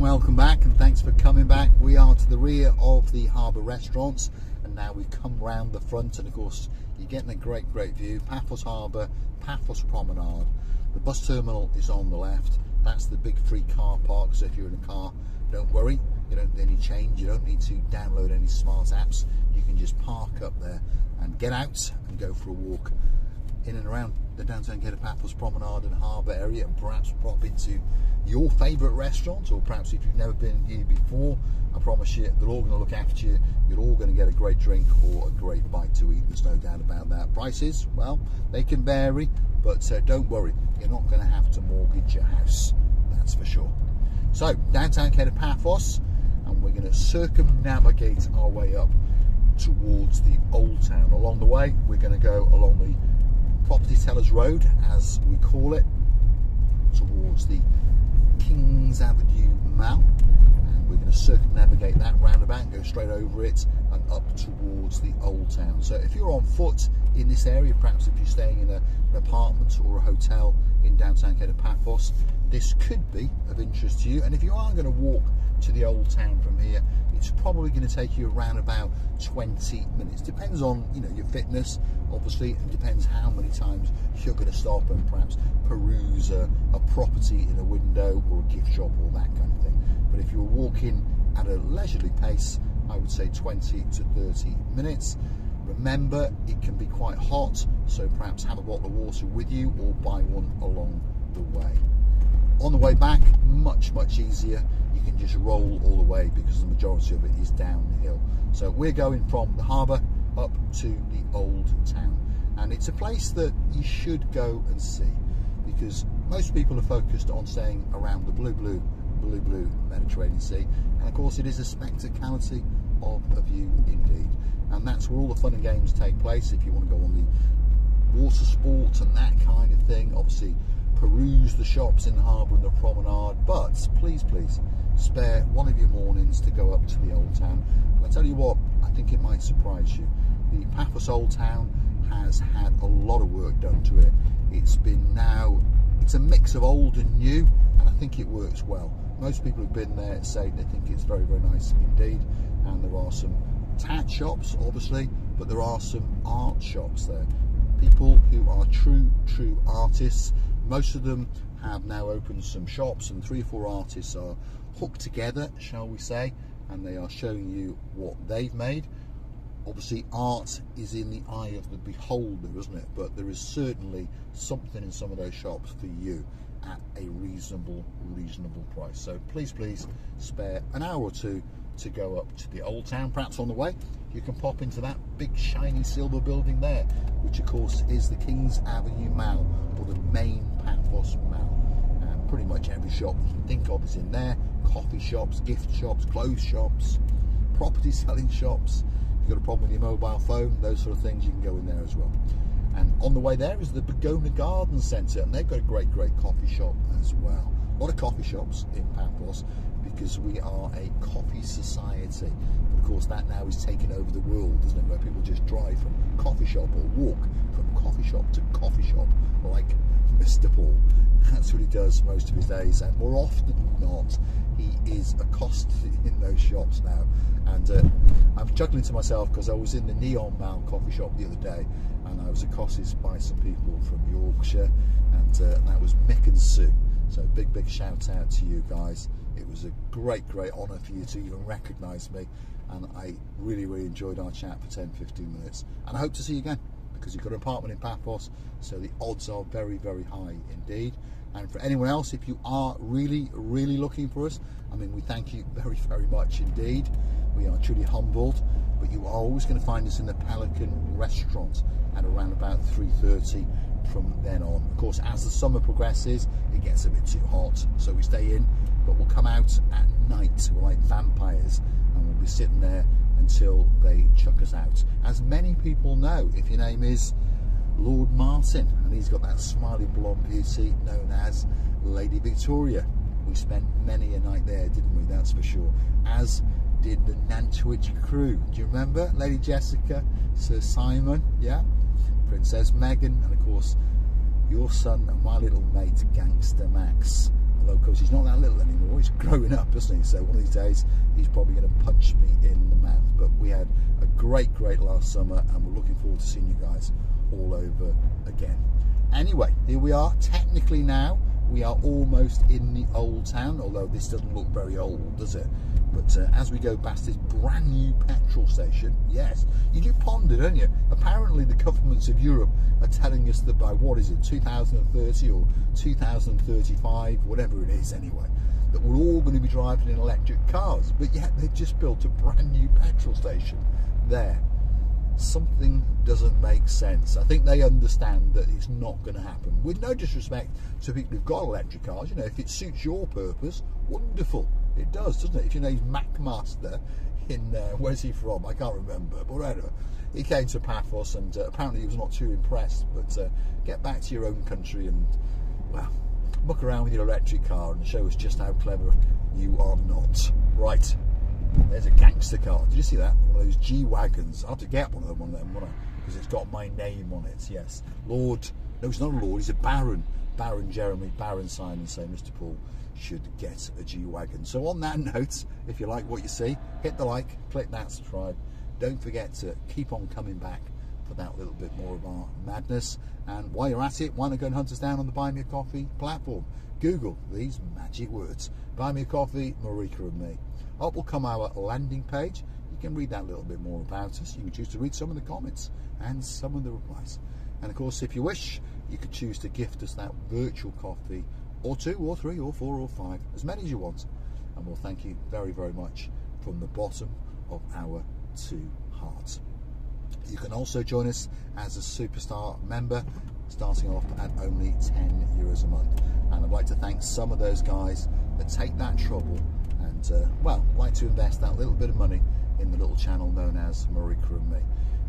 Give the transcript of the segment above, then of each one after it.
welcome back, and thanks for coming back. We are to the rear of the harbour restaurants, and now we've come round the front, and of course you're getting a great view. Paphos Harbour, Paphos Promenade. The bus terminal is on the left. That's the big free car park, so if you're in a car, don't worry, you don't need any change, you don't need to download any smart apps. You can just park up there and get out and go for a walk in and around the downtown gate of Paphos Promenade and Harbour area, and perhaps pop into your favourite restaurant, or perhaps if you've never been here before, I promise you they're all going to look after you. You're all going to get a great drink or a great bite to eat, there's no doubt about that. Prices, well, they can vary, but don't worry, you're not going to have to mortgage your house, that's for sure. So, downtown gate of Paphos, and we're going to circumnavigate our way up towards the Old Town. Along the way, we're going to go along the Property Tellers Road, as we call it, towards the Kings Avenue Mall, and we're going to circumnavigate that roundabout, go straight over it and up towards the Old Town. So if you're on foot in this area, perhaps if you're staying in an apartment or a hotel in downtown gate of Paphos, this could be of interest to you. And if you are going to walk to the Old Town from here, it's probably going to take you around about 20 minutes. Depends on, you know, your fitness, obviously, and depends how many times you're going to stop and perhaps peruse a property in a window or a gift shop or that kind of thing. But if you're walking at a leisurely pace, I would say 20 to 30 minutes. Remember, it can be quite hot, so perhaps have a bottle of water with you or buy one along the way. On the way back, much easier. You can just roll all the way because the majority of it is downhill. So we're going from the harbour up to the Old Town, and it's a place that you should go and see, because most people are focused on staying around the blue Mediterranean Sea, and of course it is a spectacality of a view indeed, and that's where all the fun and games take place. If you want to go on the water sports and that kind of thing, obviously peruse the shops in the harbour and the promenade, but please spare one of your mornings to go up to the Old Town. And I tell you what, I think it might surprise you. The Paphos Old Town has had a lot of work done to it. It's a mix of old and new, and I think it works well. Most people who've been there say they think it's very nice indeed, and there are some tat shops obviously, but there are some art shops there. People who are true artists. Most of them have now opened some shops, and 3 or 4 artists are hooked together, shall we say, and they are showing you what they've made. Obviously art is in the eye of the beholder, isn't it? But there is certainly something in some of those shops for you at a reasonable price. So please spare an hour or two to go up to the Old Town. Perhaps on the way you can pop into that big shiny silver building there, which of course is the Kings Avenue Mall, or the main Paphos Mall. And pretty much every shop you can think of is in there. Coffee shops, gift shops, clothes shops, property selling shops. If you've got a problem with your mobile phone, those sort of things, you can go in there as well. And on the way there is the Begona Garden Centre, and they've got a great coffee shop as well. A lot of coffee shops in Paphos, because we are a coffee society. But of course that now is taking over the world, isn't it, where people just drive from coffee shop or walk from coffee shop to coffee shop, like Mr. Paul. That's what he does most of his days, and more often than not he is accosted in those shops now. And I'm chuckling to myself because I was in the Neon Mall coffee shop the other day, and I was accosted by some people from Yorkshire, and that was Mick and Sue. So big shout out to you guys. It was a great honour for you to even recognise me, and I really enjoyed our chat for 10-15 minutes, and I hope to see you again, because you've got an apartment in Paphos, so the odds are very high indeed. And for anyone else, if you are really looking for us, I mean, we thank you very much indeed. We are truly humbled, but you are always going to find us in the Pelican restaurant at around about 3:30 from then on. Of course, as the summer progresses, it gets a bit too hot, so we stay in, but we'll come out at night. We're like vampires, and we'll be sitting there until they chuck us out. As many people know, if your name is Lord Martin, and he's got that smiley blonde beauty known as Lady Victoria. We spent many a night there, didn't we? That's for sure. As did the Nantwich crew. Do you remember? Lady Jessica, Sir Simon, yeah? Princess Meghan, and of course your son and my little mate Gangster Max. Although, of course, he's not that little anymore. He's growing up, isn't he? So one of these days, he's probably going to punch me in the mouth. But we had a great last summer, and we're looking forward to seeing you guys all over again. Anyway, here we are. Technically now, we are almost in the old town, although this doesn't look very old, does it? But as we go past this brand new petrol station, yes, you do ponder, don't you? Apparently the governments of Europe are telling us that by, what is it, 2030 or 2035, whatever it is anyway, that we're all going to be driving in electric cars. But yet they've just built a brand new petrol station there. Something doesn't make sense. I think they understand that it's not going to happen. With no disrespect to people who've got electric cars, you know, if it suits your purpose, wonderful. It does, doesn't it? If your name's MacMaster in, where's he from? I can't remember, but whatever. He came to Paphos, and apparently he was not too impressed. But get back to your own country and, well, muck around with your electric car and show us just how clever you are not. Right. There's a gangster car. Did you see that? One of those G-Wagons. I have to get one of them, won't I? Because it's got my name on it, yes. Lord, no, he's not a lord, he's a baron. Baron Jeremy, Baron Simon say Mr. Paul should get a G-Wagon. So on that note, if you like what you see, hit the like, click that subscribe. Don't forget to keep on coming back for that little bit more of our madness. And while you're at it, why not go and hunt us down on the Buy Me a Coffee platform? Google these magic words: Buy Me a Coffee, Marika and me. Up will come our landing page. You can read that little bit more about us. You can choose to read some of the comments and some of the replies. And of course, if you wish, you could choose to gift us that virtual coffee, or 2 or 3 or 4 or 5, as many as you want. And we'll thank you very, very much from the bottom of our 2 hearts. You can also join us as a superstar member, starting off at only €10 a month. And I'd like to thank some of those guys that take that trouble and, well, like to invest that little bit of money in the little channel known as Marika and me.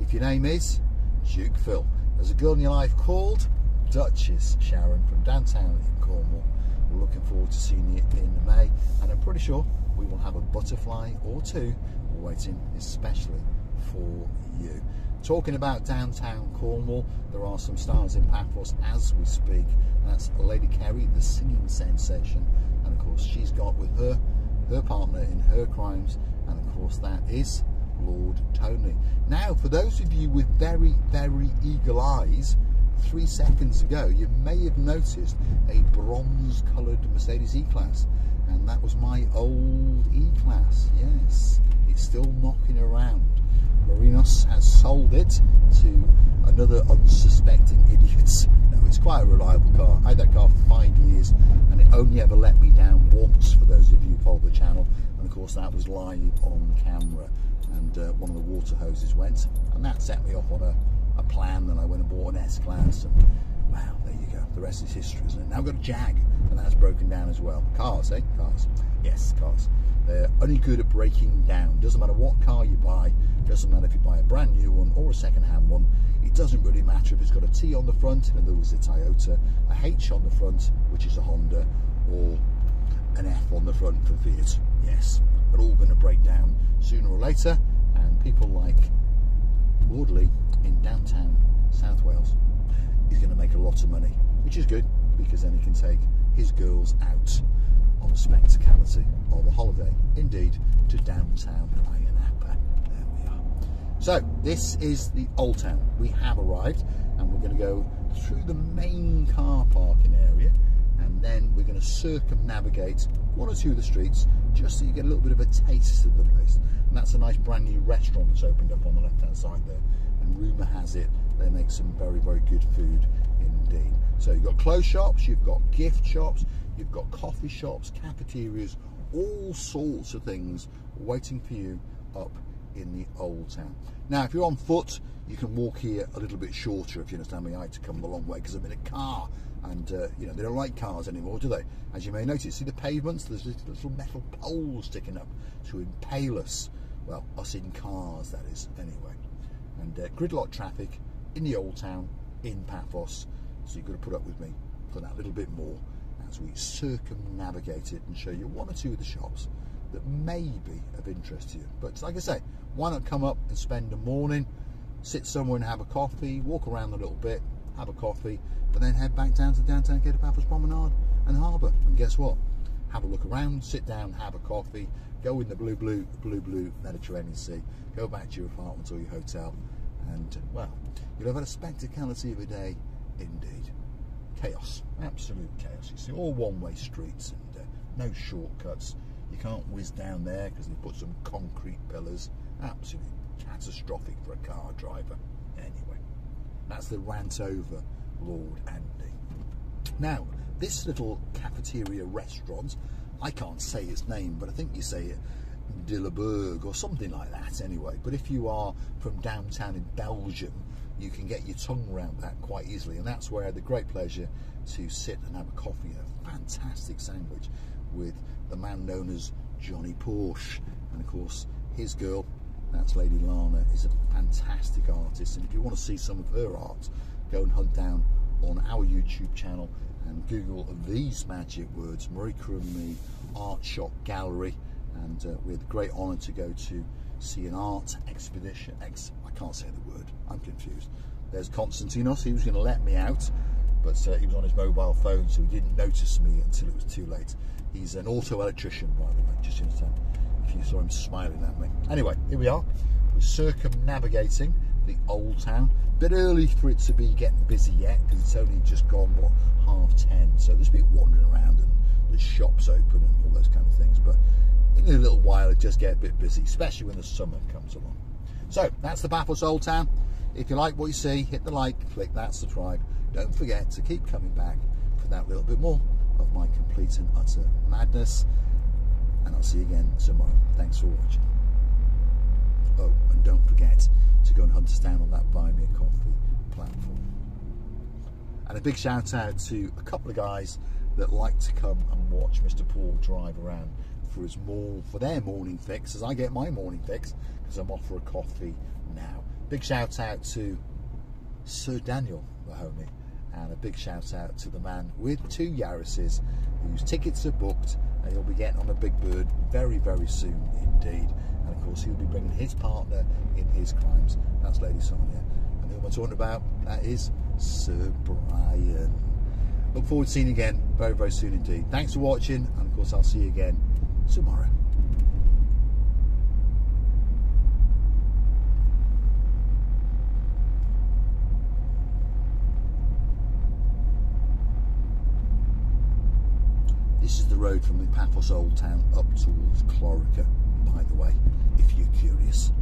If your name is Duke Phil, there's a girl in your life called Duchess Sharon from downtown in Cornwall. We're looking forward to seeing you in May, and I'm pretty sure we will have a butterfly or 2 waiting especially for you. Talking about downtown Cornwall, there are some stars in Paphos as we speak. That's Lady Kerry, the singing sensation, and of course she's got with her partner in her crimes, and of course that is Lord Tony. Now, for those of you with very, very eagle eyes, 3 seconds ago you may have noticed a bronze coloured Mercedes E-Class, and that was my old E-Class. Yes, it's still knocking around. Marinos has sold it to another unsuspecting idiot. No, it's quite a reliable car. I had that car for 5 years, and it only ever let me down once, for those of you who follow the channel, and of course that was live on camera. And one of the water hoses went, and that set me off on a plan, and I went and bought an S-Class, and wow, there you go. The rest is history, isn't it? Now I've got a Jag, and that's broken down as well. Cars, eh? Cars. Yes, cars. They're only good at breaking down. Doesn't matter what car you buy, doesn't matter if you buy a brand new one or a second-hand one. It doesn't really matter if it's got a T on the front, in other words a Toyota, a H on the front, which is a Honda, or an F on the front for Fiat. Yes, they're all going to break down sooner or later, and people like Lord Lee in downtown South Wales is going to make a lot of money, which is good, because then he can take his girls out on a spectacality of a holiday, indeed, to downtown Ironapa. There we are. So this is the Old Town. We have arrived, and we're going to go through the main car parking area, and then we're going to circumnavigate 1 or 2 of the streets, just so you get a little bit of a taste of the place. And that's a nice brand new restaurant that's opened up on the left hand side there, and rumour has it they make some very, very good food indeed. So you've got clothes shops, you've got gift shops, you've got coffee shops, cafeterias, all sorts of things waiting for you up in the Old Town. Now, if you're on foot, you can walk here a little bit shorter, if you understand me. I had to come a long way because I'm in a car, and you know, they don't like cars anymore, do they? As you may notice, see the pavements? There's little metal poles sticking up to impale us. Well, us in cars, that is, anyway. And gridlock traffic in the Old Town in Paphos, so you've got to put up with me for that little bit more as we circumnavigate it and show you 1 or 2 of the shops that may be of interest to you. But like I say, why not come up and spend a morning, sit somewhere and have a coffee, walk around a little bit, have a coffee, but then head back down to downtown, get a Paphos Promenade, and harbour. And guess what? Have a look around, sit down, have a coffee, go in the blue Mediterranean Sea, go back to your apartment or your hotel, and well, you'll have had a spectacality of a day indeed. Chaos, absolute chaos. You see all one-way streets and no shortcuts. You can't whiz down there because they put some concrete pillars. Absolutely catastrophic for a car driver. Anyway, that's the rant over, Lord Andy. Now, this little cafeteria restaurant, I can't say its name, but I think you say it Dilleberg or something like that anyway. But if you are from downtown in Belgium, you can get your tongue around that quite easily, and that's where I had the great pleasure to sit and have a coffee and a fantastic sandwich with the man known as Johnny Porsche, and of course his girl, that's Lady Lana, is a fantastic artist. And if you want to see some of her art, go and hunt down on our YouTube channel and Google these magic words, Marika and me Art Shop Gallery. And we had the great honour to go to see an art expedition. I can't say the word, I'm confused. There's Konstantinos, he was going to let me out, but he was on his mobile phone, so he didn't notice me until it was too late. He's an auto electrician, by the way, just in time, if you saw him smiling at me. Anyway, here we are. We're circumnavigating the old town. Bit early for it to be getting busy yet, because it's only just gone, what, 10:30. So there's a bit wandering around and the shops open and all those kind of things. But in a little while, it just get a bit busy, especially when the summer comes along. So that's the Paphos Old Town. If you like what you see, hit the like, click that subscribe. Don't forget to keep coming back for that little bit more of my complete and utter madness. And I'll see you again tomorrow. Thanks for watching. Oh, and don't forget to go and hunt us down on that Buy Me a Coffee platform. And a big shout out to a couple of guys that like to come and watch Mr. Paul drive around for their morning fix, as I get my morning fix because I'm off for a coffee now. Big shout out to Sir Daniel, the homie, and a big shout out to the man with 2 Yaris's whose tickets are booked, and he'll be getting on a big bird very, very soon indeed. And of course he'll be bringing his partner in his crimes, that's Lady Sonia. And who am I talking about? That is Sir Brian. Look forward to seeing you again very, very soon indeed. Thanks for watching, and of course I'll see you again tomorrow. This is the road from the Paphos Old Town up towards Clorica, by the way, if you're curious.